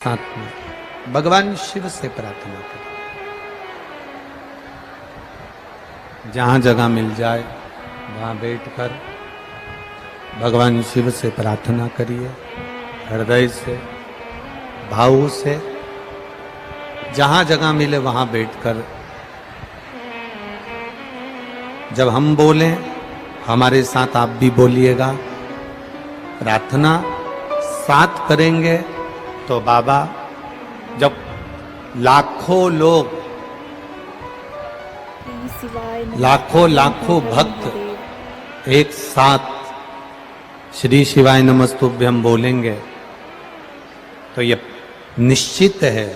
साथ में भगवान शिव से प्रार्थना करें। जहां जगह मिल जाए वहां बैठकर भगवान शिव से प्रार्थना करिए, हृदय से, भाव से। जहां जगह मिले वहां बैठकर जब हम बोलें हमारे साथ आप भी बोलिएगा। प्रार्थना साथ करेंगे तो बाबा जब लाखों लोग, लाखों भक्त एक साथ श्री शिवाय नमस्तुभ्यं बोलेंगे तो ये निश्चित है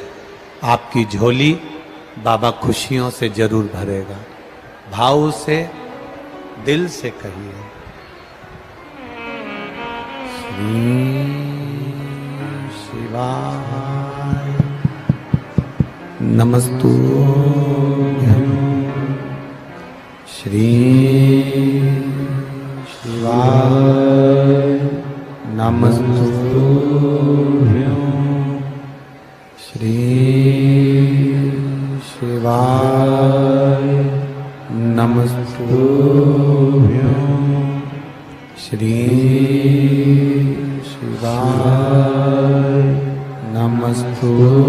आपकी झोली बाबा खुशियों से जरूर भरेगा। भाव से, दिल से कहिए श्री शिवाय नमस्तुभ्यं, श्री शिवाय नमस्तुभ्यं, श्री शिवाय नमस्तुभ्यं, श्री शिवाय नमस्तुभ्यं,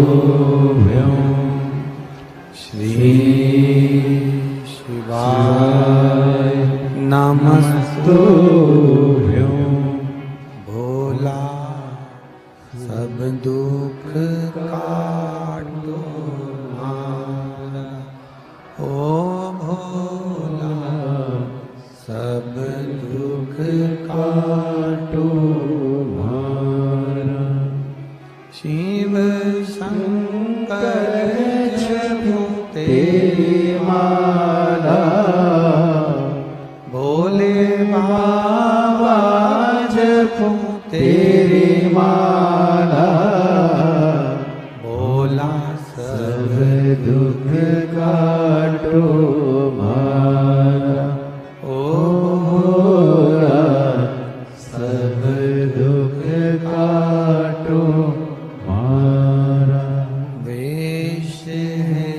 श्री शिवाय नमस्तुभ्यं। भोला सब दुख काटो मारा, ओ भोला सब दुख काटो मारा। शिव शंकर जपो तेरी माला, भोले बाबा जपो तेरी माला। भोला सब दुख काटो मारा, ओ भोला सब दुख काटो मारा। वेश है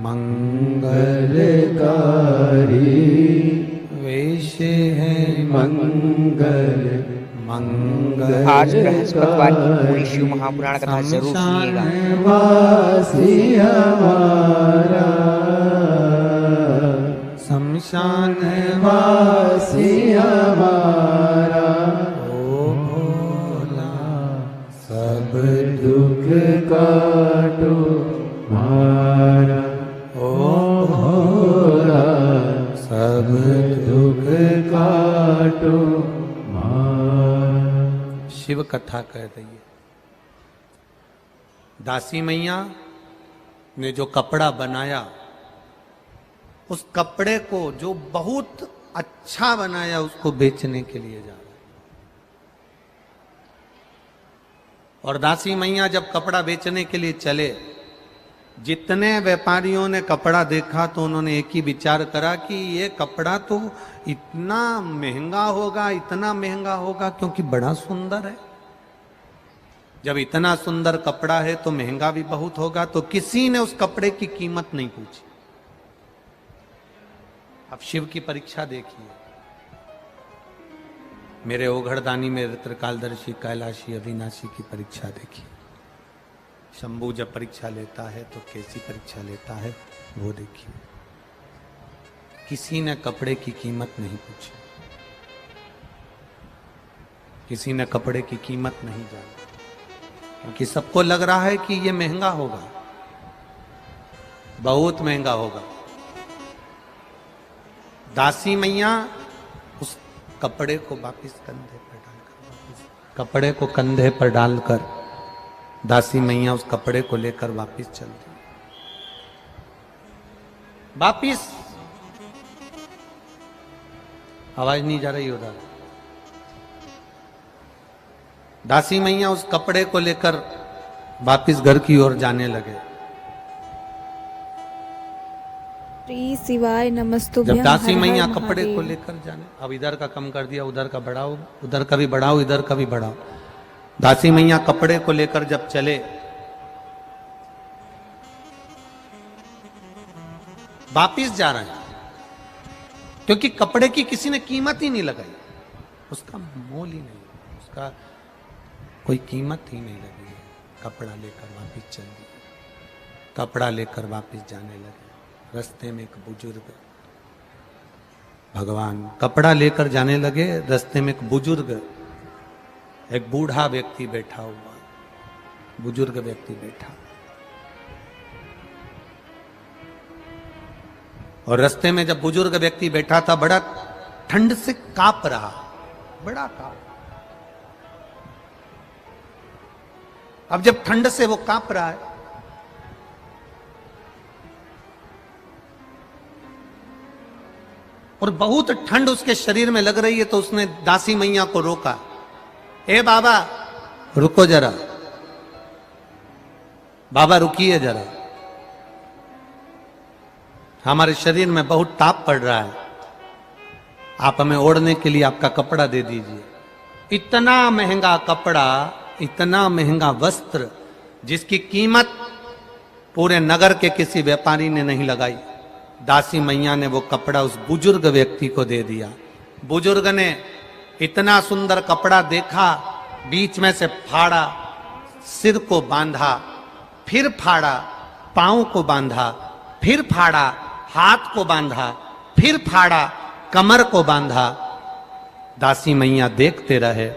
मंगलकारी, वेश है मंगल। आज बृहस्पतिवार की पूरी शिव महापुराण कथा जरूर सुनिएगा। शमशान वासी हमारा, ओ भोला सब दुख काटो मारा, ओ भोला सब दुख काटो मारा। शिव कथा कह रही है। दासी मैया ने जो कपड़ा बनाया, उस कपड़े को जो बहुत अच्छा बनाया उसको बेचने के लिए जा रहा है। और दासी मैया जब कपड़ा बेचने के लिए चले, जितने व्यापारियों ने कपड़ा देखा तो उन्होंने एक ही विचार करा कि ये कपड़ा तो इतना महंगा होगा, इतना महंगा होगा क्योंकि बड़ा सुंदर है। जब इतना सुंदर कपड़ा है तो महंगा भी बहुत होगा। तो किसी ने उस कपड़े की कीमत नहीं पूछी। अब शिव की परीक्षा देखिए। मेरे ओघड़दानी, मेरे त्रिकालदर्शी, कैलाशी, अविनाशी की परीक्षा देखिए। शंभू जब परीक्षा लेता है तो कैसी परीक्षा लेता है वो देखिए। किसी ने कपड़े की कीमत नहीं पूछी, किसी ने कपड़े की कीमत नहीं जानी, क्योंकि सबको लग रहा है कि ये महंगा होगा, बहुत महंगा होगा। दासी मैया उस कपड़े को वापिस कंधे पर डालकर, कपड़े को कंधे पर डालकर दासी मैया उस कपड़े को लेकर वापिस चलती। वापिस आवाज नहीं जा रही उधर। दासी मैया उस कपड़े को लेकर वापिस घर की ओर जाने लगे। श्री शिवाय नमस्तुभ्यं। जब दासी मैया कपड़े को लेकर जाने, अब इधर का कम कर दिया, उधर का बढ़ाओ, उधर का भी बढ़ाओ, इधर का भी बढ़ाओ। दासी मैया कपड़े को लेकर जब चले, वापिस जा रहे हैं, क्योंकि कपड़े की किसी ने कीमत ही नहीं लगाई, उसका मोल ही नहीं, उसका कोई कीमत ही नहीं लगी है। कपड़ा लेकर वापिस चल दिए, कपड़ा लेकर वापिस जाने लगे। रास्ते में एक बुजुर्ग, भगवान कपड़ा लेकर जाने लगे, रास्ते में एक बुजुर्ग, एक बूढ़ा व्यक्ति बैठा हुआ, बुजुर्ग व्यक्ति बैठा, और रास्ते में जब बुजुर्ग व्यक्ति बैठा था, बड़ा ठंड से कांप रहा, बड़ा कांप। अब जब ठंड से वो कांप रहा है, और बहुत ठंड उसके शरीर में लग रही है, तो उसने दासी मैया को रोका, ए बाबा रुको जरा, बाबा रुकिए जरा, हमारे शरीर में बहुत ताप पड़ रहा है, आप हमें ओढ़ने के लिए आपका कपड़ा दे दीजिए। इतना महंगा कपड़ा, इतना महंगा वस्त्र, जिसकी कीमत पूरे नगर के किसी व्यापारी ने नहीं लगाई, दासी मैया ने वो कपड़ा उस बुजुर्ग व्यक्ति को दे दिया। बुजुर्ग ने इतना सुंदर कपड़ा देखा, बीच में से फाड़ा, सिर को बांधा, फिर फाड़ा, पांव को बांधा, फिर फाड़ा, हाथ को बांधा, फिर फाड़ा, कमर को बांधा। दासी मैया देखते रहे।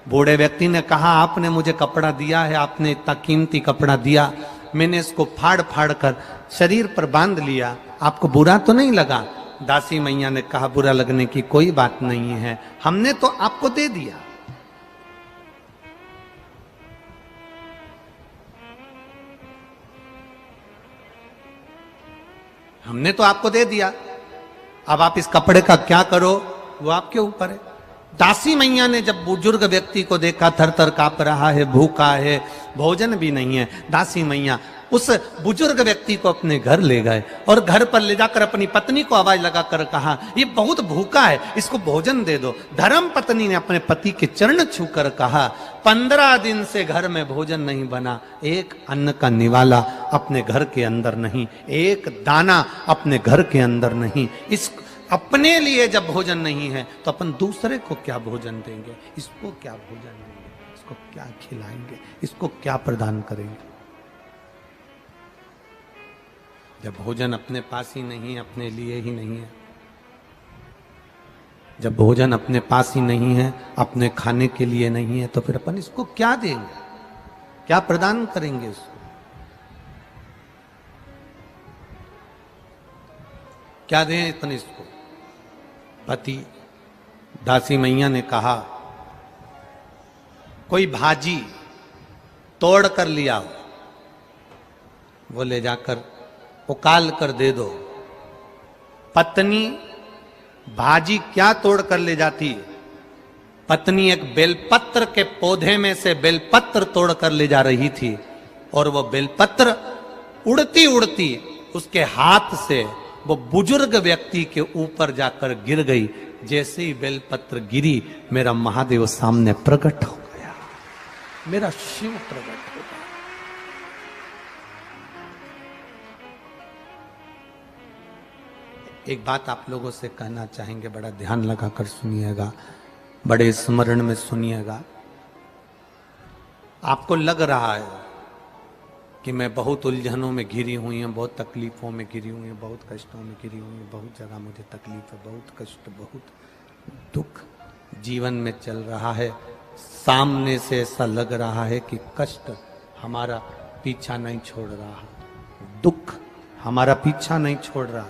बूढ़े व्यक्ति ने कहा, आपने मुझे कपड़ा दिया है, आपने इतना कीमती कपड़ा दिया, मैंने इसको फाड़ फाड़ कर शरीर पर बांध लिया, आपको बुरा तो नहीं लगा? दासी मैया ने कहा, बुरा लगने की कोई बात नहीं है, हमने तो आपको दे दिया। हमने तो आपको दे दिया, अब आप इस कपड़े का क्या करो वो आपके ऊपर है। दासी मैया ने जब बुजुर्ग व्यक्ति को देखा, थर थर कांप रहा है, भूखा है, भोजन भी नहीं है, दासी मैया उस बुजुर्ग व्यक्ति को अपने घर ले गए और घर पर ले जाकर अपनी पत्नी को आवाज लगाकर कहा, ये बहुत भूखा है, इसको भोजन दे दो। धर्म पत्नी ने अपने पति के चरण छूकर कहा, 15 दिन से घर में भोजन नहीं बना, एक अन्न का निवाला अपने घर के अंदर नहीं, एक दाना अपने घर के अंदर नहीं। इस अपने लिए जब भोजन नहीं है तो अपन दूसरे को क्या भोजन देंगे? इसको क्या भोजन देंगे? इसको क्या खिलाएंगे? इसको क्या प्रदान करेंगे? जब भोजन अपने पास ही नहीं है, अपने लिए ही नहीं है, जब भोजन अपने पास ही नहीं है, अपने खाने के लिए नहीं है, तो फिर अपन इसको क्या देंगे? क्या प्रदान करेंगे इसको? क्या दें अपन इसको? पति, दासी मैया ने कहा, कोई भाजी तोड़ कर लिया हो, वो ले जाकर उकाल कर दे दो। पत्नी भाजी क्या तोड़ कर ले जाती है? पत्नी एक बेलपत्र के पौधे में से बेलपत्र तोड़ कर ले जा रही थी, और वो बेलपत्र उड़ती उड़ती उसके हाथ से वो बुजुर्ग व्यक्ति के ऊपर जाकर गिर गई। जैसे ही बेलपत्र गिरी, मेरा महादेव सामने प्रकट हो गया, मेरा शिव प्रकट हो गया। एक बात आप लोगों से कहना चाहेंगे, बड़ा ध्यान लगाकर सुनिएगा, बड़े स्मरण में सुनिएगा। आपको लग रहा है कि मैं बहुत उलझनों में घिरी हुई हूँ, बहुत तकलीफों में घिरी हुई हूँ, बहुत कष्टों में घिरी हुई हूँ, बहुत जगह मुझे तकलीफ है, बहुत कष्ट, बहुत दुख जीवन में चल रहा है। सामने से ऐसा लग रहा है कि कष्ट हमारा पीछा नहीं छोड़ रहा, दुख हमारा पीछा नहीं छोड़ रहा।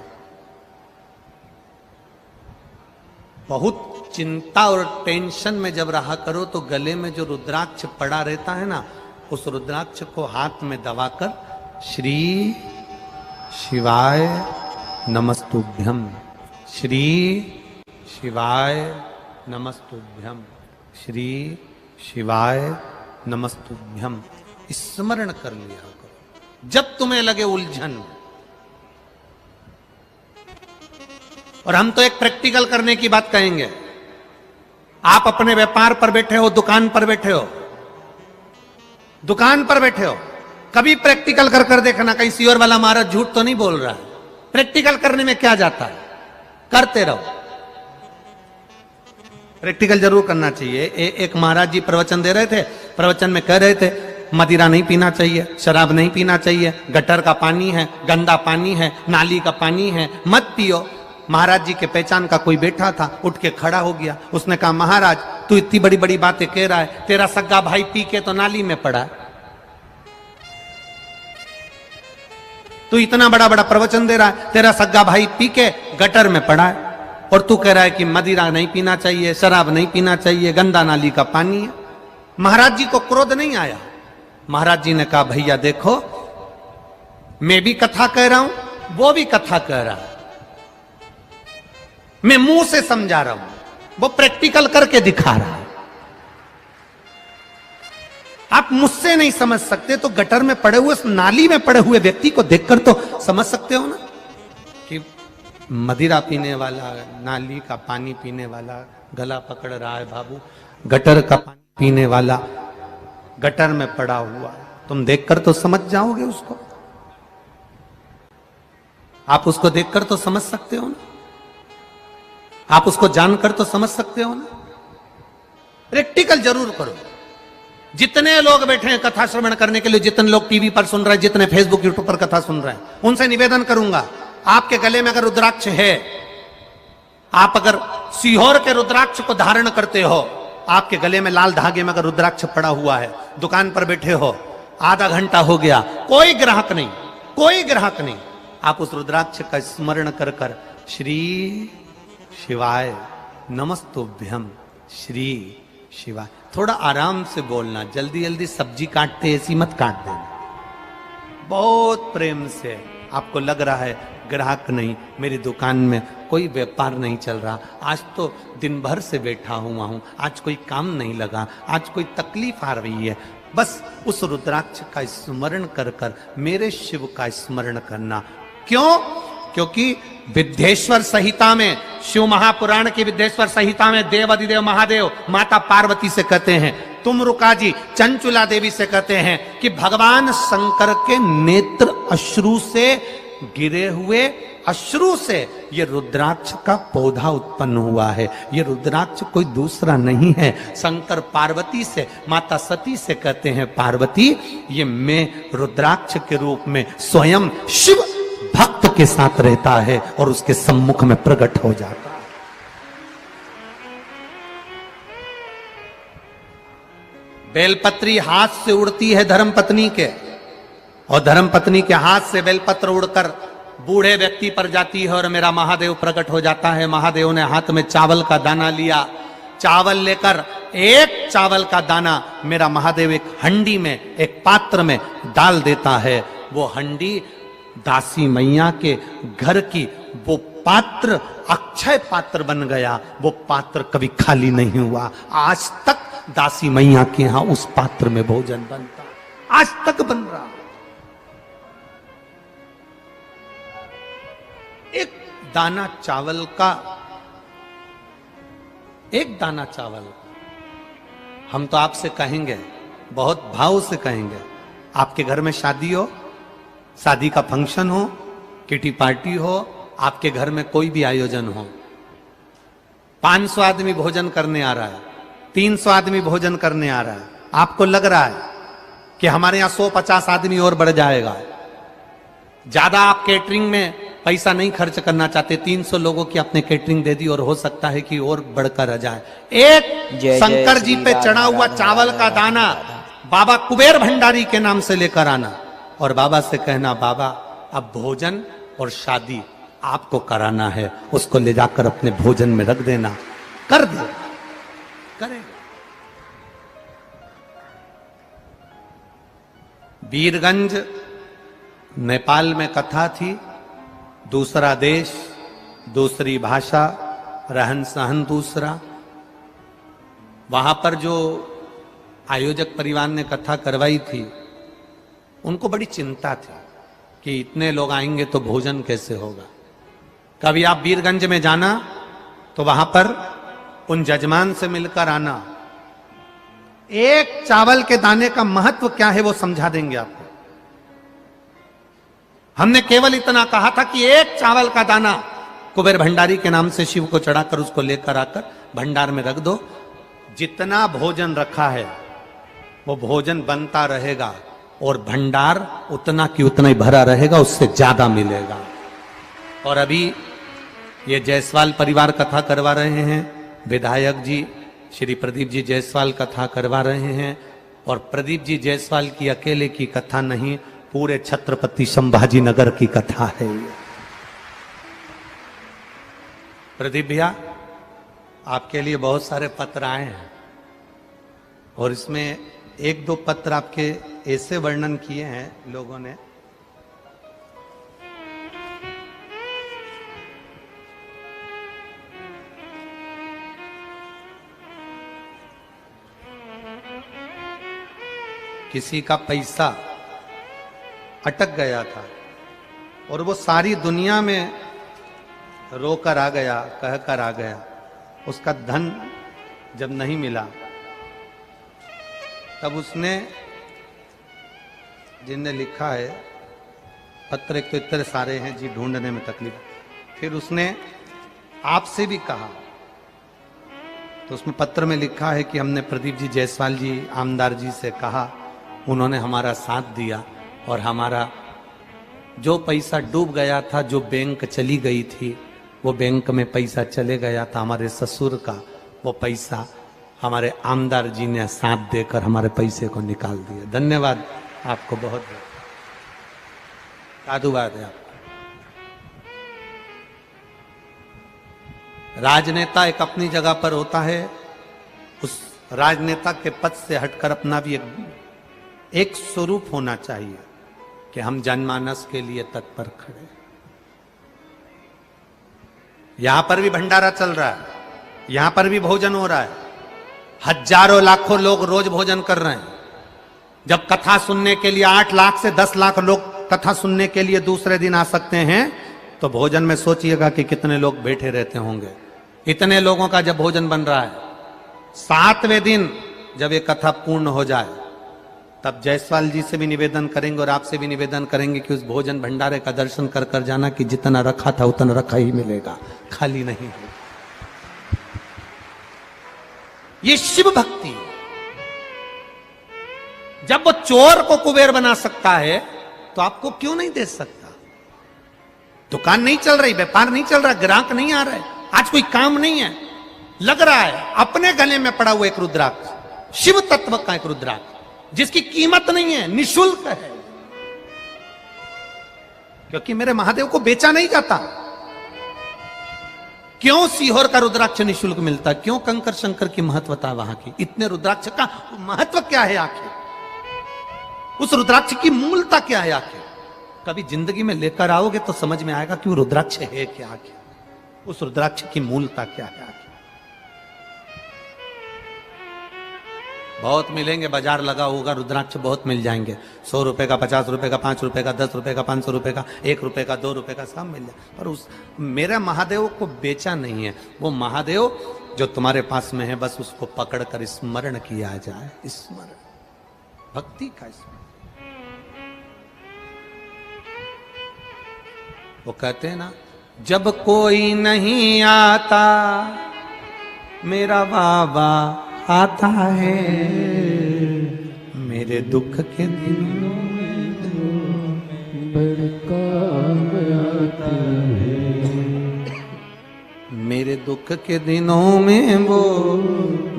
बहुत चिंता और टेंशन में जब रहा करो तो गले में जो रुद्राक्ष पड़ा रहता है ना, उस रुद्राक्ष को हाथ में दबाकर श्री शिवाय नमस्तुभ्यम, श्री शिवाय नमस्तुभ्यम, श्री शिवाय नमस्तुभ्यम स्मरण कर लिया करो जब तुम्हें लगे उलझन। और हम तो एक प्रैक्टिकल करने की बात कहेंगे। आप अपने व्यापार पर बैठे हो, दुकान पर बैठे हो, दुकान पर बैठे हो, कभी प्रैक्टिकल कर कर देखना कहीं सीवर वाला महाराज झूठ तो नहीं बोल रहा है। प्रैक्टिकल करने में क्या जाता है, करते रहो। प्रैक्टिकल जरूर करना चाहिए। एक महाराज जी प्रवचन दे रहे थे, प्रवचन में कह रहे थे मदिरा नहीं पीना चाहिए, शराब नहीं पीना चाहिए, गटर का पानी है, गंदा पानी है, नाली का पानी है, मत पियो। महाराज जी के पहचान का कोई बैठा था, उठ के खड़ा हो गया। उसने कहा महाराज तू इतनी बड़ी बड़ी बातें कह रहा है, तेरा सगा भाई पी के तो नाली में पड़ा है। तू इतना बड़ा बड़ा प्रवचन दे रहा है, तेरा सगा भाई पी के गटर में पड़ा है, और तू कह रहा है कि मदिरा नहीं पीना चाहिए, शराब नहीं पीना चाहिए, गंदा नाली का पानी है। महाराज जी को क्रोध नहीं आया। महाराज जी ने कहा भैया देखो, मैं भी कथा कह रहा हूं, वो भी कथा कह रहा है, मैं मुंह से समझा रहा हूं, वो प्रैक्टिकल करके दिखा रहा है। आप मुझसे नहीं समझ सकते तो गटर में पड़े हुए, नाली में पड़े हुए व्यक्ति को देखकर तो समझ सकते हो ना कि मदिरा पीने वाला, नाली का पानी पीने वाला गला पकड़ रहा है बाबू, गटर का पानी पीने वाला गटर में पड़ा हुआ, तुम देखकर तो समझ जाओगे उसको। आप उसको देखकर तो समझ सकते हो ना, आप उसको जानकर तो समझ सकते हो ना। प्रैक्टिकल जरूर करो। जितने लोग बैठे हैं कथा श्रवण करने के लिए, जितने लोग टीवी पर सुन रहे हैं, जितने फेसबुक यूट्यूब पर कथा सुन रहे हैं, उनसे निवेदन करूंगा, आपके गले में अगर रुद्राक्ष है, आप अगर सीहोर के रुद्राक्ष को धारण करते हो, आपके गले में लाल धागे में अगर रुद्राक्ष पड़ा हुआ है, दुकान पर बैठे हो, आधा घंटा हो गया, कोई ग्राहक नहीं, कोई ग्राहक नहीं, आप उस रुद्राक्ष का स्मरण कर कर श्री शिवाय नमस्तुभ्यम, श्री शिवाय, थोड़ा आराम से बोलना, जल्दी जल्दी सब्जी काटते ऐसी मत काट देना, बहुत प्रेम से। आपको लग रहा है ग्राहक नहीं, मेरी दुकान में कोई व्यापार नहीं चल रहा, आज तो दिन भर से बैठा हुआ हूं, आज कोई काम नहीं लगा, आज कोई तकलीफ आ रही है, बस उस रुद्राक्ष का स्मरण कर कर मेरे शिव का स्मरण करना। क्यों? क्योंकि विद्येश्वर संहिता में, शिव महापुराण की विद्येश्वर संहिता में देव अधिदेव महादेव माता पार्वती से कहते हैं, तुम रुका जी चंचुला देवी से कहते हैं कि भगवान शंकर के नेत्र अश्रु से गिरे हुए, अश्रु से ये रुद्राक्ष का पौधा उत्पन्न हुआ है। ये रुद्राक्ष कोई दूसरा नहीं है। शंकर पार्वती से, माता सती से कहते हैं पार्वती ये मैं रुद्राक्ष के रूप में स्वयं शिव भक्त के साथ रहता है और उसके सम्मुख में प्रकट हो जाता है। बेलपत्री हाथ से उड़ती है धर्मपत्नी के, और धर्मपत्नी के हाथ से बेलपत्र उड़कर बूढ़े व्यक्ति पर जाती है और मेरा महादेव प्रकट हो जाता है। महादेव ने हाथ में चावल का दाना लिया, चावल लेकर एक चावल का दाना मेरा महादेव एक हंडी में, एक पात्र में डाल देता है। वो हंडी दासी मैया के घर की, वो पात्र अक्षय पात्र बन गया। वो पात्र कभी खाली नहीं हुआ। आज तक दासी मैया के यहां उस पात्र में भोजन बनता, आज तक बन रहा। एक दाना चावल का, एक दाना चावल, हम तो आपसे कहेंगे, बहुत भाव से कहेंगे, आपके घर में शादी हो, शादी का फंक्शन हो, किटी पार्टी हो, आपके घर में कोई भी आयोजन हो, 500 आदमी भोजन करने आ रहा है, 300 आदमी भोजन करने आ रहा है, आपको लग रहा है कि हमारे यहां 150 आदमी और बढ़ जाएगा, ज्यादा आप केटरिंग में पैसा नहीं खर्च करना चाहते, 300 लोगों की आपने केटरिंग दे दी और हो सकता है कि और बढ़कर आ जाए। एक शंकर जी पे चढ़ा हुआ चावल का दाना बाबा कुबेर भंडारी के नाम से लेकर आना और बाबा से कहना, बाबा अब भोजन और शादी आपको कराना है, उसको ले जाकर अपने भोजन में रख देना। कर दे, करेगा। वीरगंज नेपाल में कथा थी, दूसरा देश, दूसरी भाषा, रहन सहन दूसरा। वहां पर जो आयोजक परिवार ने कथा करवाई थी, उनको बड़ी चिंता थी कि इतने लोग आएंगे तो भोजन कैसे होगा। कभी आप वीरगंज में जाना तो वहां पर उन जजमान से मिलकर आना। एक चावल के दाने का महत्व क्या है वो समझा देंगे आपको। हमने केवल इतना कहा था कि एक चावल का दाना कुबेर भंडारी के नाम से शिव को चढ़ाकर उसको लेकर आकर भंडार में रख दो। जितना भोजन रखा है वो भोजन बनता रहेगा और भंडार उतना की उतना ही भरा रहेगा, उससे ज्यादा मिलेगा। और अभी ये जायसवाल परिवार कथा करवा रहे हैं, विधायक जी श्री प्रदीप जी जायसवाल कथा करवा रहे हैं। और प्रदीप जी जायसवाल की अकेले की कथा नहीं, पूरे छत्रपति संभाजी नगर की कथा है ये। प्रदीप भैया, आपके लिए बहुत सारे पत्र आए हैं और इसमें एक दो पत्र आपके ऐसे वर्णन किए हैं लोगों ने, किसी का पैसा अटक गया था और वो सारी दुनिया में रोकर आ गया, कहकर आ गया। उसका धन जब नहीं मिला तब उसने, जिनने लिखा है पत्र, एक तो इतने सारे हैं जी, ढूंढने में तकलीफ, फिर उसने आपसे भी कहा। तो उसमें पत्र में लिखा है कि हमने प्रदीप जी जायसवाल जी आमदार जी से कहा, उन्होंने हमारा साथ दिया और हमारा जो पैसा डूब गया था, जो बैंक चली गई थी, वो बैंक में पैसा चले गया था हमारे ससुर का, वो पैसा हमारे आमदार जी ने साथ देकर हमारे पैसे को निकाल दिया। धन्यवाद आपको, बहुत बहुत साधुवाद है आपको। राजनेता एक अपनी जगह पर होता है, उस राजनेता के पद से हटकर अपना भी एक स्वरूप होना चाहिए कि हम जनमानस के लिए तत्पर खड़े। यहां पर भी भंडारा चल रहा है, यहां पर भी भोजन हो रहा है, हजारों लाखों लोग रोज भोजन कर रहे हैं। जब कथा सुनने के लिए 8 लाख से 10 लाख लोग कथा सुनने के लिए दूसरे दिन आ सकते हैं, तो भोजन में सोचिएगा कि कितने लोग बैठे रहते होंगे। इतने लोगों का जब भोजन बन रहा है, 7वें दिन जब ये कथा पूर्ण हो जाए, तब जायसवाल जी से भी निवेदन करेंगे और आपसे भी निवेदन करेंगे कि उस भोजन भंडारे का दर्शन कर कर जाना, कि जितना रखा था उतना रखा ही मिलेगा, खाली नहीं है। ये शिव भक्ति है। जब वो चोर को कुबेर बना सकता है तो आपको क्यों नहीं दे सकता? दुकान नहीं चल रही, व्यापार नहीं चल रहा, ग्राहक नहीं आ रहा है, आज कोई काम नहीं है, लग रहा है अपने गले में पड़ा हुआ एक रुद्राक्ष, शिव तत्व का एक रुद्राक्ष, जिसकी कीमत नहीं है, निशुल्क है, क्योंकि मेरे महादेव को बेचा नहीं जाता। क्यों सीहोर का रुद्राक्ष निशुल्क मिलता? क्यों कंकर शंकर की महत्वता वहां की? इतने रुद्राक्ष का महत्व क्या है आखिर? उस रुद्राक्ष की मूलता क्या है आखिर? कभी जिंदगी में लेकर आओगे तो समझ में आएगा कि वो रुद्राक्ष है क्या आखिर, उस रुद्राक्ष की मूलता क्या है आखिर। बहुत मिलेंगे, बाजार लगा होगा, रुद्राक्ष बहुत मिल जाएंगे, 100 रुपए का, 50 रुपए का, 5 रुपए का, 10 रुपए का, 500 रुपए का, 1 रुपए का, 2 रुपए का, सब मिल जाए। पर उस मेरे महादेव को बेचा नहीं है। वो महादेव जो तुम्हारे पास में है, बस उसको पकड़कर स्मरण किया जाए, स्मरण, भक्ति का स्मरण। वो कहते हैं ना, जब कोई नहीं आता मेरा बाबा आता है, मेरे दुख के दिनों में काम आता है, मेरे दुख के दिनों में वो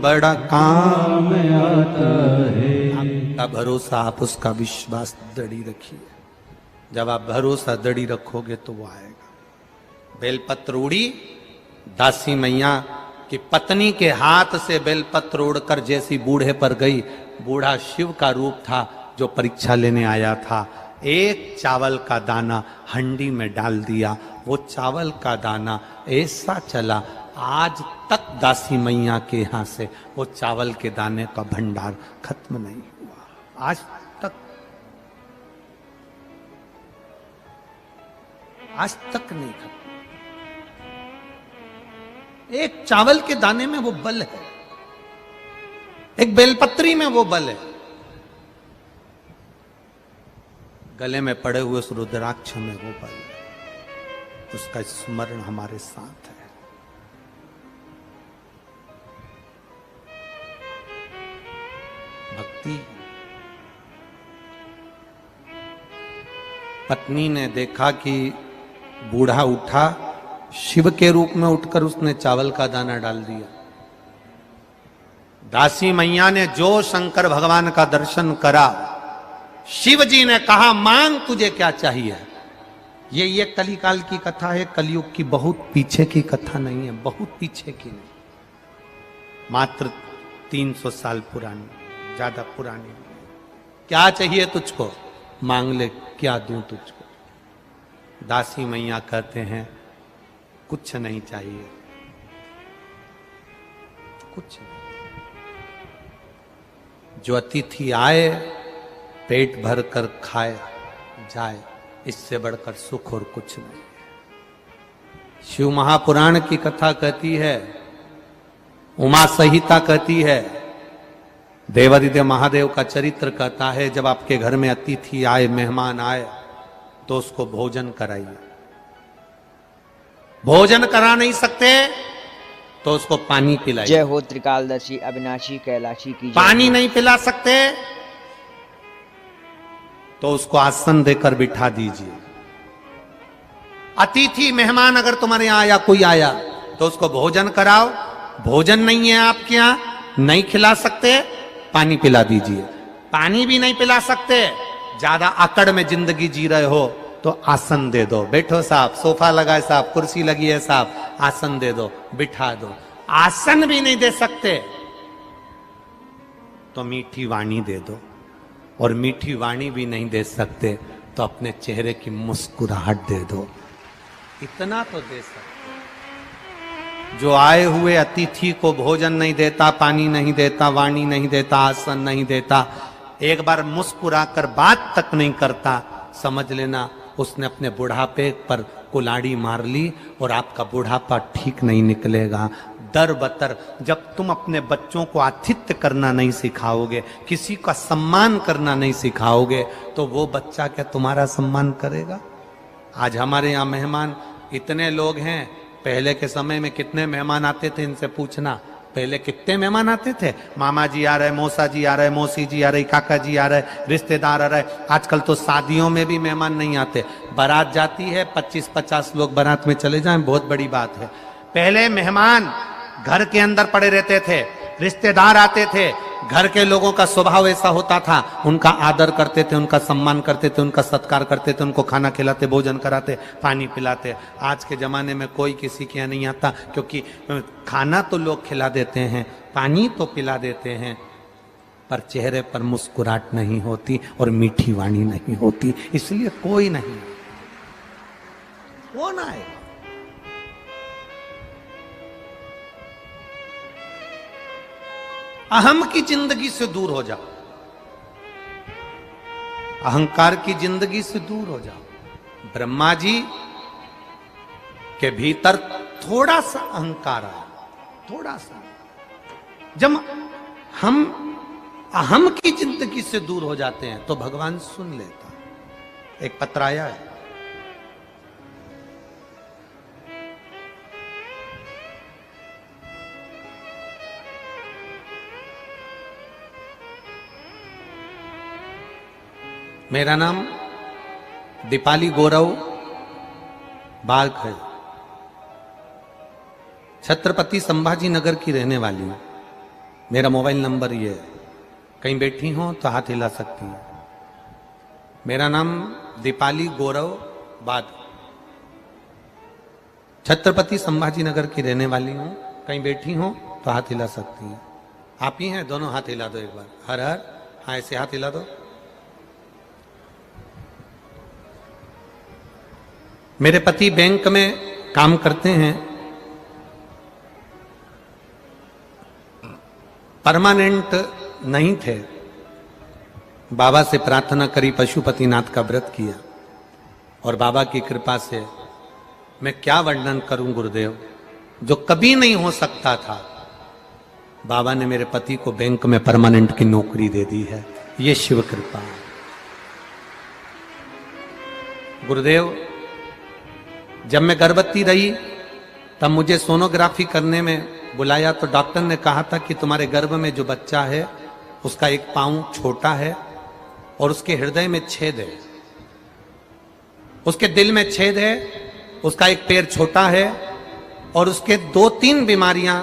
बड़ा काम आता है। आपका भरोसा, आप उसका विश्वास दृढ़ी रखिए। जब आप भरोसा दृढ़ी रखोगे तो वो आएगा। बेलपत्र उड़ी, दासी मैया कि पत्नी के हाथ से बेलपत्र उड़कर जैसी बूढ़े पर गई, बूढ़ा शिव का रूप था जो परीक्षा लेने आया था। एक चावल का दाना हंडी में डाल दिया, वो चावल का दाना ऐसा चला, आज तक दासी मैया के यहां से वो चावल के दाने का भंडार खत्म नहीं हुआ, आज तक नहीं खत्म। एक चावल के दाने में वो बल है। एक बेलपत्री में वो बल है, गले में पड़े हुए उस रुद्राक्ष में वो बल है, उसका स्मरण हमारे साथ है। भक्ति। पत्नी ने देखा कि बूढ़ा उठा, शिव के रूप में उठकर उसने चावल का दाना डाल दिया। दासी मैया ने जो शंकर भगवान का दर्शन करा, शिव जी ने कहा मांग तुझे क्या चाहिए। ये कलिकाल की कथा है, कलयुग की बहुत पीछे की कथा नहीं है, बहुत पीछे की नहीं, मात्र 300 साल पुरानी, ज्यादा पुरानी नहीं। क्या चाहिए तुझको, मांग ले, क्या दूं तुझको। दासी मैया कहते हैं कुछ नहीं चाहिए, कुछ नहीं। जो अतिथि आए पेट भर कर खाए जाए, इससे बढ़कर सुख और कुछ नहीं। शिव महापुराण की कथा कहती है, उमा संहिता कहती है, देवादिदेव महादेव का चरित्र कहता है, जब आपके घर में अतिथि आए, मेहमान आए, तो उसको भोजन कराइए। भोजन करा नहीं सकते तो उसको पानी पिलाइए। जय हो त्रिकालदर्शी अविनाशी कैलाशी की जय। पानी नहीं पिला सकते तो उसको आसन देकर बिठा दीजिए। अतिथि मेहमान अगर तुम्हारे यहां आया, कोई आया, तो उसको भोजन कराओ। भोजन नहीं है आपके यहां, नहीं खिला सकते, पानी पिला दीजिए। पानी भी नहीं पिला सकते, ज्यादा अकड़ में जिंदगी जी रहे हो, तो आसन दे दो, बैठो साहब, सोफा लगा है साहब, कुर्सी लगी है साहब, आसन दे दो, बिठा दो। आसन भी नहीं दे सकते तो मीठी वाणी दे दो, और मीठी वाणी भी नहीं दे सकते तो अपने चेहरे की मुस्कुराहट दे दो। इतना तो दे सकते। जो आए हुए अतिथि को भोजन नहीं देता, पानी नहीं देता, वाणी नहीं देता, आसन नहीं देता, एक बार मुस्कुराकर बात तक नहीं करता, समझ लेना उसने अपने बुढ़ापे पर कुल्हाड़ी मार ली और आपका बुढ़ापा ठीक नहीं निकलेगा। दर बतर जब तुम अपने बच्चों को आतिथ्य करना नहीं सिखाओगे, किसी का सम्मान करना नहीं सिखाओगे, तो वो बच्चा क्या तुम्हारा सम्मान करेगा? आज हमारे यहाँ मेहमान इतने लोग हैं, पहले के समय में कितने मेहमान आते थे इनसे पूछना। पहले कितने मेहमान आते थे, मामा जी आ रहे, मौसा जी आ रहे, मौसी जी आ रही, काका जी आ रहे, रिश्तेदार आ रहे। आजकल तो शादियों में भी मेहमान नहीं आते, बारात जाती है, 25-50 लोग बारात में चले जाएं, बहुत बड़ी बात है। पहले मेहमान घर के अंदर पड़े रहते थे, रिश्तेदार आते थे, घर के लोगों का स्वभाव ऐसा होता था, उनका आदर करते थे, उनका सम्मान करते थे, उनका सत्कार करते थे, उनको खाना खिलाते, भोजन कराते, पानी पिलाते। आज के जमाने में कोई किसी के यहाँ नहीं आता, क्योंकि खाना तो लोग खिला देते हैं, पानी तो पिला देते हैं, पर चेहरे पर मुस्कुराहट नहीं होती और मीठी वाणी नहीं होती, इसलिए कोई नहीं। कौन आए? अहम की जिंदगी से दूर हो जाओ, अहंकार की जिंदगी से दूर हो जाओ। ब्रह्मा जी के भीतर थोड़ा सा अहंकार आया, थोड़ा सा। जब हम अहम की जिंदगी से दूर हो जाते हैं तो भगवान सुन लेता। एक पत्र आया है, मेरा नाम दीपाली गौरव बाग है, छत्रपति संभाजी नगर की रहने वाली हूं। मेरा मोबाइल नंबर ये है, कहीं बैठी हो तो हाथ हिला सकती हैं। मेरा नाम दीपाली गौरव बाग, छत्रपति संभाजी नगर की रहने वाली हूं, कहीं बैठी हो तो हाथ हिला सकती हैं। आप ही हैं, दोनों हाथ हिला दो एक बार, हर हर। हाँ, ऐसे हाथ हिला दो। मेरे पति बैंक में काम करते हैं, परमानेंट नहीं थे। बाबा से प्रार्थना करी, पशुपतिनाथ का व्रत किया, और बाबा की कृपा से मैं क्या वर्णन करूं गुरुदेव, जो कभी नहीं हो सकता था बाबा ने मेरे पति को बैंक में परमानेंट की नौकरी दे दी है। ये शिव कृपा। गुरुदेव, जब मैं गर्भवती रही तब मुझे सोनोग्राफी करने में बुलाया तो डॉक्टर ने कहा था कि तुम्हारे गर्भ में जो बच्चा है उसका एक पांव छोटा है और उसके हृदय में छेद है, उसके दिल में छेद है, उसका एक पैर छोटा है और उसके 2-3 बीमारियां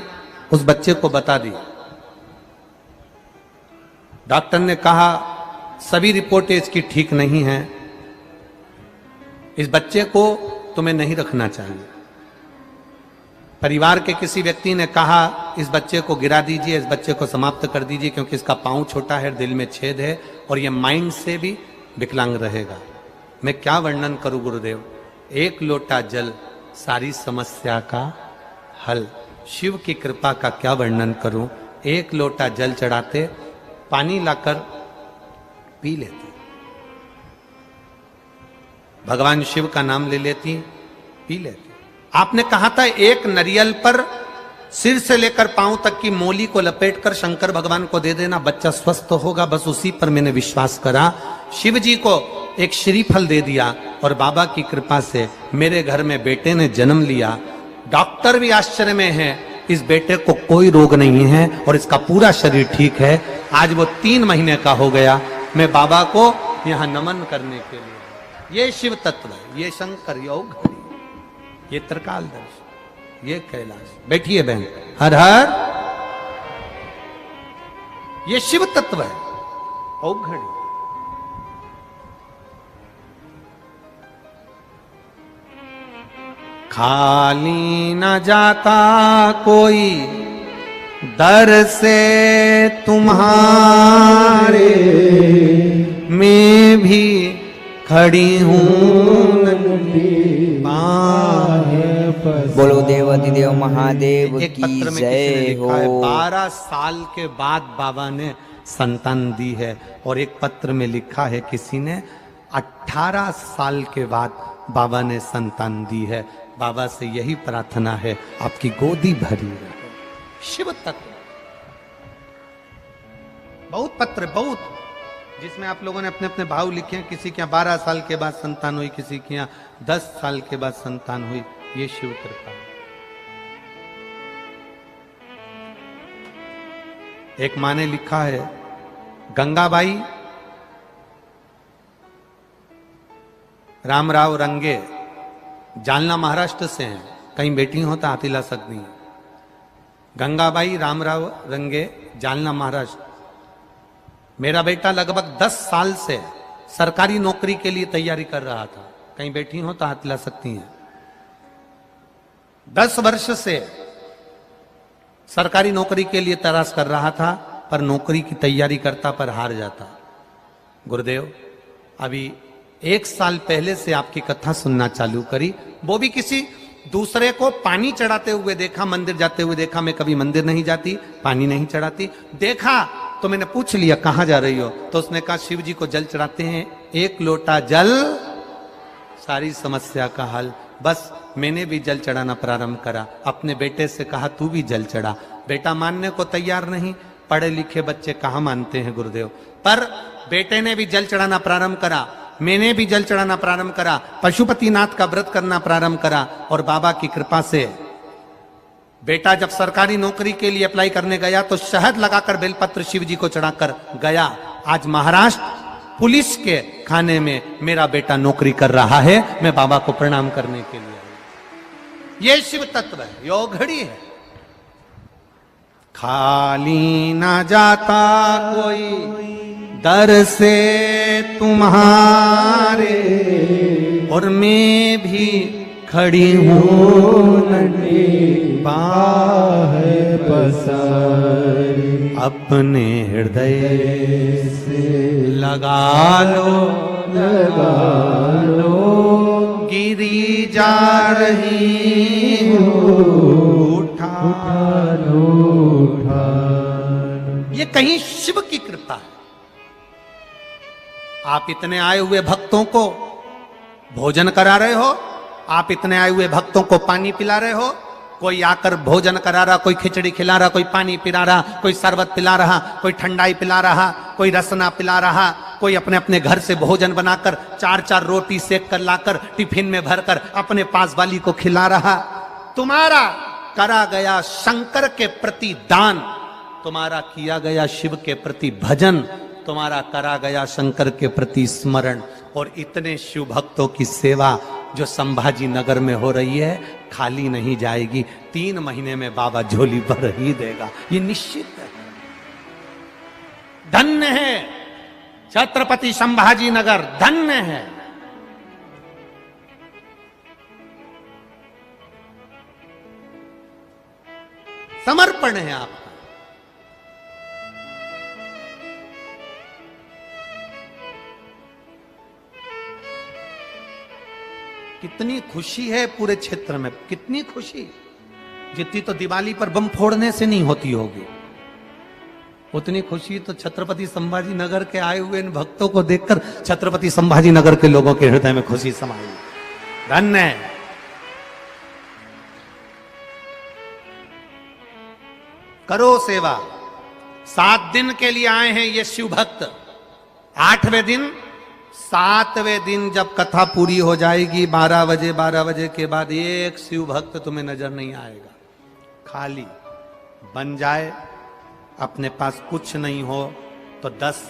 उस बच्चे को बता दी। डॉक्टर ने कहा सभी रिपोर्टें इसकी ठीक नहीं हैं, इस बच्चे को तुम्हें नहीं रखना चाहिए। परिवार के किसी व्यक्ति ने कहा इस बच्चे को गिरा दीजिए, इस बच्चे को समाप्त कर दीजिए, क्योंकि इसका पांव छोटा है, दिल में छेद है और यह माइंड से भी विकलांग रहेगा। मैं क्या वर्णन करूं गुरुदेव, एक लोटा जल सारी समस्या का हल। शिव की कृपा का क्या वर्णन करूं। एक लोटा जल चढ़ाते, पानी लाकर पी लेते, भगवान शिव का नाम ले लेती, पी लेती। आपने कहा था एक नारियल पर सिर से लेकर पांव तक की मोली को लपेटकर शंकर भगवान को दे देना, बच्चा स्वस्थ होगा। बस उसी पर मैंने विश्वास करा। शिव जी को एक श्रीफल दे दिया और बाबा की कृपा से मेरे घर में बेटे ने जन्म लिया। डॉक्टर भी आश्चर्य में है, इस बेटे को कोई रोग नहीं है और इसका पूरा शरीर ठीक है। आज वो 3 महीने का हो गया। मैं बाबा को यहाँ नमन करने के लिए, ये शिव तत्व है, ये शंकर योग, ये त्रिकालदर्श, ये कैलाश। बैठिए बहन, हर हर, ये शिव तत्व है। औघड़ी खाली न जाता कोई दर से तुम्हारे, मैं भी खड़ी हूं बोलो देवाधिदेव महादेव एक की पत्र में किसी ने जय लिखा है, हो। 12 साल के बाद बाबा ने संतान दी है। और एक पत्र में लिखा है किसी ने 18 साल के बाद बाबा ने संतान दी है। बाबा से यही प्रार्थना है, आपकी गोदी भरी रहे। शिव तत्व बहुत पत्र, बहुत, जिसमें आप लोगों ने अपने अपने भाव लिखे हैं। किसी के यहाँ 12 साल के बाद संतान हुई, किसी के यहाँ 10 साल के बाद संतान हुई। ये शिव कृपा। एक माँ ने लिखा है, गंगाबाई रामराव रंगे जालना महाराष्ट्र से हैं। कहीं बेटी हो तो हाथी ला सकती हैं। गंगाबाई रामराव रंगे जालना महाराष्ट्र। मेरा बेटा लगभग 10 साल से सरकारी नौकरी के लिए तैयारी कर रहा था। कहीं बैठी हो तो हाथ ला सकती हैं। 10 वर्ष से सरकारी नौकरी के लिए तलाश कर रहा था, पर नौकरी की तैयारी करता पर हार जाता। गुरुदेव, अभी 1 साल पहले से आपकी कथा सुनना चालू करी, वो भी किसी दूसरे को पानी चढ़ाते हुए देखा, मंदिर जाते हुए देखा। मैं कभी मंदिर नहीं जाती, पानी नहीं चढ़ाती। देखा तो मैंने पूछ लिया कहां जा रही हो, तो उसने कहा शिव जी को जल चढ़ाते हैं, 1 लोटा जल सारी समस्या का हल। बस मैंने भी जल चढ़ाना प्रारंभ करा। अपने बेटे से कहा तू भी जल चढ़ा। बेटा मानने को तैयार नहीं। पढ़े लिखे बच्चे कहां मानते हैं गुरुदेव। पर बेटे ने भी जल चढ़ाना प्रारंभ करा, मैंने भी जल चढ़ाना प्रारंभ करा, पशुपतिनाथ का व्रत करना प्रारंभ करा। और बाबा की कृपा से बेटा जब सरकारी नौकरी के लिए अप्लाई करने गया तो शहद लगाकर बेलपत्र शिव जी को चढ़ाकर गया। आज महाराष्ट्र पुलिस के खाने में मेरा बेटा नौकरी कर रहा है। मैं बाबा को प्रणाम करने के लिए आया। ये शिव तत्व है, यो घड़ी है। खाली ना जाता कोई दर से तुम्हारे, और मैं भी खड़ी हूँ बाह पसारी। अपने हृदय से लगा लो गिरी जा रही हो, उठा लो। ये कहीं शिव की कृपा है। आप इतने आए हुए भक्तों को भोजन करा रहे हो, आप इतने आए हुए भक्तों को पानी पिला रहे हो, कोई आकर भोजन करा रहा, कोई खिचड़ी खिला रहा, कोई पानी पिला रहा, कोई शरबत पिला रहा, कोई ठंडाई पिला रहा, कोई रसना पिला रहा, कोई अपने अपने घर से भोजन बनाकर 4-4 रोटी सेक कर लाकर टिफिन में भरकर अपने पास वाली को खिला रहा। तुम्हारा करा गया शंकर के प्रति दान, तुम्हारा किया गया शिव के प्रति भजन, तुम्हारा करा गया शंकर के प्रति स्मरण, और इतने शिव भक्तों की सेवा जो संभाजी नगर में हो रही है खाली नहीं जाएगी। 3 महीने में बाबा झोली भर ही देगा, ये निश्चित है। धन्य है छत्रपति संभाजी नगर, धन्य है। समर्पण है आपका। कितनी खुशी है पूरे क्षेत्र में, कितनी खुशी, जितनी तो दिवाली पर बम फोड़ने से नहीं होती होगी, उतनी खुशी तो छत्रपति संभाजी नगर के आए हुए इन भक्तों को देखकर छत्रपति संभाजी नगर के लोगों के हृदय में खुशी समाई। धन्य है। करो सेवा। 7 दिन के लिए आए हैं ये शिव भक्त। 8वें दिन, 7वें दिन जब कथा पूरी हो जाएगी 12 बजे के बाद एक शिव भक्त तुम्हें नजर नहीं आएगा। खाली बन जाए, अपने पास कुछ नहीं हो तो 10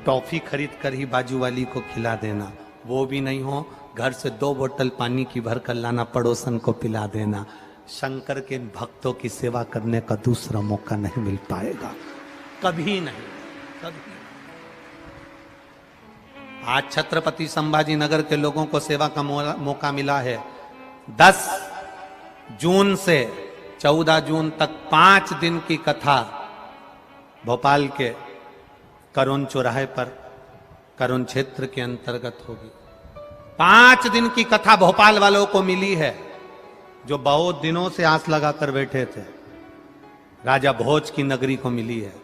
टॉफी खरीद कर ही बाजू वाली को खिला देना, वो भी नहीं हो घर से 2 बोतल पानी की भर कर लाना, पड़ोसन को पिला देना। शंकर के इन भक्तों की सेवा करने का दूसरा मौका नहीं मिल पाएगा, कभी नहीं, कभी। आज छत्रपति संभाजी नगर के लोगों को सेवा का मौका मिला है। 10 जून से 14 जून तक 5 दिन की कथा भोपाल के करोन चौराहे पर, करोन क्षेत्र के अंतर्गत होगी। 5 दिन की कथा भोपाल वालों को मिली है, जो बहुत दिनों से आस लगाकर बैठे थे। राजा भोज की नगरी को मिली है।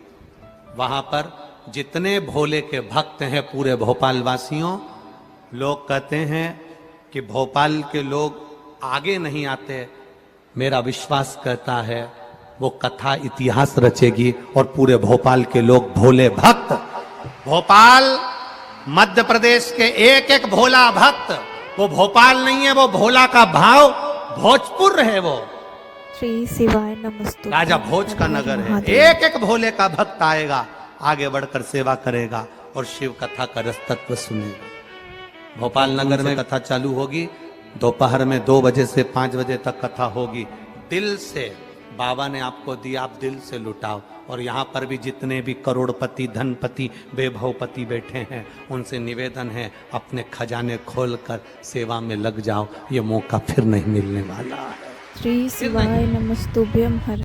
वहां पर जितने भोले के भक्त हैं पूरे भोपाल वासियों, लोग कहते हैं कि भोपाल के लोग आगे नहीं आते। मेरा विश्वास कहता है वो कथा इतिहास रचेगी और पूरे भोपाल के लोग भोले भक्त, भोपाल मध्य प्रदेश के एक एक भोला भक्त, वो भोपाल नहीं है, वो भोला का भाव भोजपुर है। वो श्री शिवाय नमस्तुभ्यं। राजा भोज का नगर है। एक एक भोले का भक्त आएगा, आगे बढ़कर सेवा करेगा और शिव कथा का रसतत्व सुनेगा। भोपाल नगर में कथा चालू होगी, दोपहर में 2 बजे से 5 बजे तक कथा होगी। दिल से बाबा ने आपको दिया, आप दिल से लुटाओ। और यहाँ पर भी जितने भी करोड़पति, धनपति, वैभवपति बैठे हैं, उनसे निवेदन है अपने खजाने खोलकर सेवा में लग जाओ, ये मौका फिर नहीं मिलने वाला है। श्री शिवाय नमस्तुभ्यं। हर